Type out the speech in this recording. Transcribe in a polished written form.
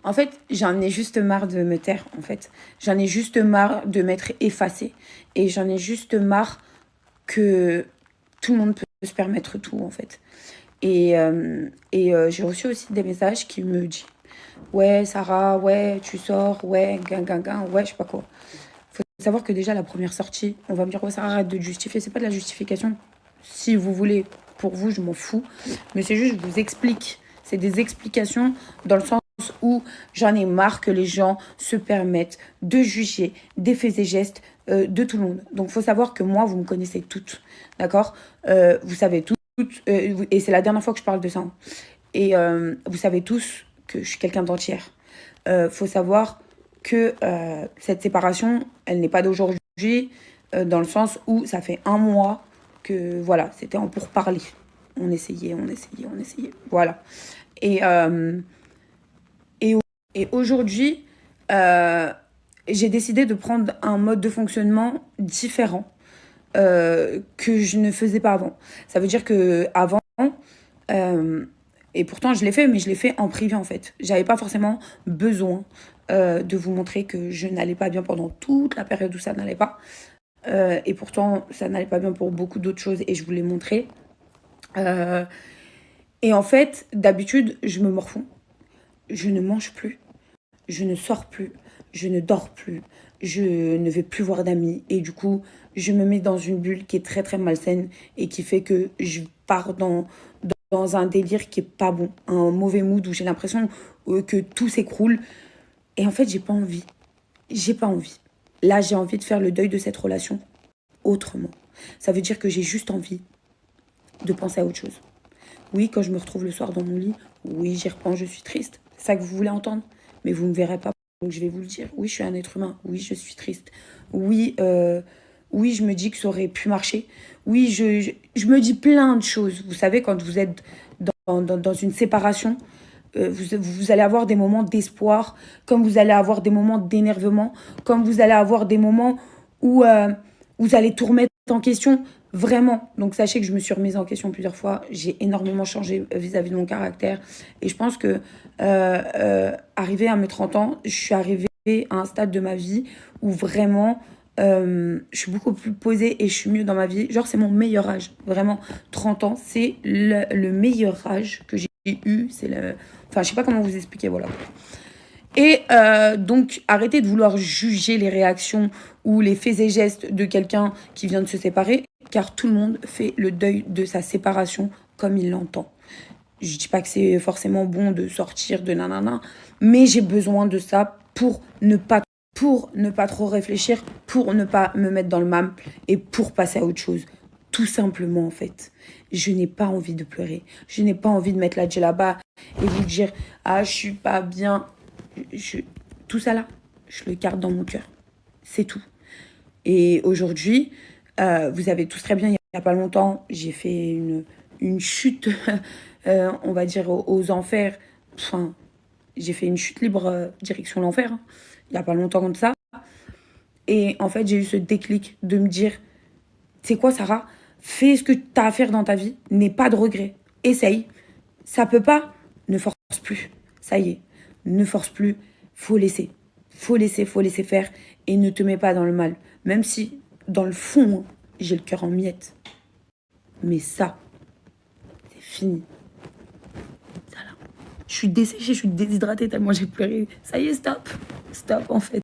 En fait, j'en ai juste marre de me taire, en fait. J'en ai juste marre de m'être effacée. Et j'en ai juste marre que tout le monde peut se permettre tout, en fait. J'ai reçu aussi des messages qui me disent ouais, Sarah, ouais, tu sors, ouais, ouais, je sais pas quoi. Faut savoir que déjà, la première sortie, on va me dire ouais, Sarah, arrête de te justifier. C'est pas de la justification. Si vous voulez, pour vous, je m'en fous. Mais c'est juste, je vous explique. C'est des explications dans le sens où j'en ai marre que les gens se permettent de juger des faits et gestes de tout le monde. Donc, il faut savoir que moi, vous me connaissez toutes, d'accord. Vous savez toutes, et c'est la dernière fois que je parle de ça. Hein. Vous savez tous que je suis quelqu'un d'entière. Faut savoir que cette séparation, elle n'est pas d'aujourd'hui, dans le sens où ça fait 1 mois que, voilà, c'était en pourparlers. On essayait. Voilà. Et, euh, et, et aujourd'hui, j'ai décidé de prendre un mode de fonctionnement différent que je ne faisais pas avant. Ça veut dire que avant, euh, et pourtant je l'ai fait, mais je l'ai fait en privé en fait. J'avais pas forcément besoin de vous montrer que je n'allais pas bien pendant toute la période où ça n'allait pas. Et pourtant, ça n'allait pas bien pour beaucoup d'autres choses et je vous l'ai montré. Euh, et en fait, d'habitude, je me morfonds. Je ne mange plus, je ne sors plus, je ne dors plus, je ne vais plus voir d'amis. Et du coup, je me mets dans une bulle qui est très très malsaine et qui fait que je pars dans un délire qui est pas bon, un mauvais mood où j'ai l'impression que tout s'écroule. Et en fait, j'ai pas envie. J'ai pas envie. Là, j'ai envie de faire le deuil de cette relation autrement. Ça veut dire que j'ai juste envie de penser à autre chose. Oui, quand je me retrouve le soir dans mon lit, oui, j'y repense, je suis triste. C'est ça que vous voulez entendre. Mais vous ne me verrez pas. Donc je vais vous le dire. Oui, je suis un être humain. Oui, je suis triste. Oui, oui, je me dis que ça aurait pu marcher. Oui, je me dis plein de choses. Vous savez, quand vous êtes dans une séparation, vous allez avoir des moments d'espoir, comme vous allez avoir des moments d'énervement, comme vous allez avoir des moments où vous allez tout remettre en question, vraiment. Donc sachez que je me suis remise en question plusieurs fois, j'ai énormément changé vis-à-vis de mon caractère, et je pense que arrivé à mes 30 ans, je suis arrivée à un stade de ma vie où vraiment je suis beaucoup plus posée et je suis mieux dans ma vie. Genre, c'est mon meilleur âge. Vraiment, 30 ans, c'est le meilleur âge que j'ai eu. C'est le... Enfin, je sais pas comment vous expliquer, voilà. Et donc, arrêtez de vouloir juger les réactions ou les faits et gestes de quelqu'un qui vient de se séparer, car tout le monde fait le deuil de sa séparation comme il l'entend. Je dis pas que c'est forcément bon de sortir de nanana, mais j'ai besoin de ça pour ne pas trop réfléchir, pour ne pas me mettre dans le mal et pour passer à autre chose. Tout simplement, en fait. Je n'ai pas envie de pleurer. Je n'ai pas envie de mettre la djellaba et vous dire ah, je suis pas bien. Je, tout ça là, je le garde dans mon cœur. C'est tout. Et aujourd'hui, vous savez tous très bien, il n'y a pas longtemps, j'ai fait une chute, on va dire, aux enfers. Enfin, j'ai fait une chute libre direction l'enfer. Hein. Il n'y a pas longtemps comme ça. Et en fait, j'ai eu ce déclic de me dire, c'est quoi, Sarah? Fais ce que tu as à faire dans ta vie. N'aie pas de regrets. Essaye. Ça peut pas. Ne force plus. Ça y est. Ne force plus. Faut laisser. Faut laisser faire. Et ne te mets pas dans le mal. Même si, dans le fond, j'ai le cœur en miettes. Mais ça, c'est fini. Ça là. Je suis desséchée, je suis déshydratée tellement j'ai pleuré. Ça y est, stop. Stop, en fait.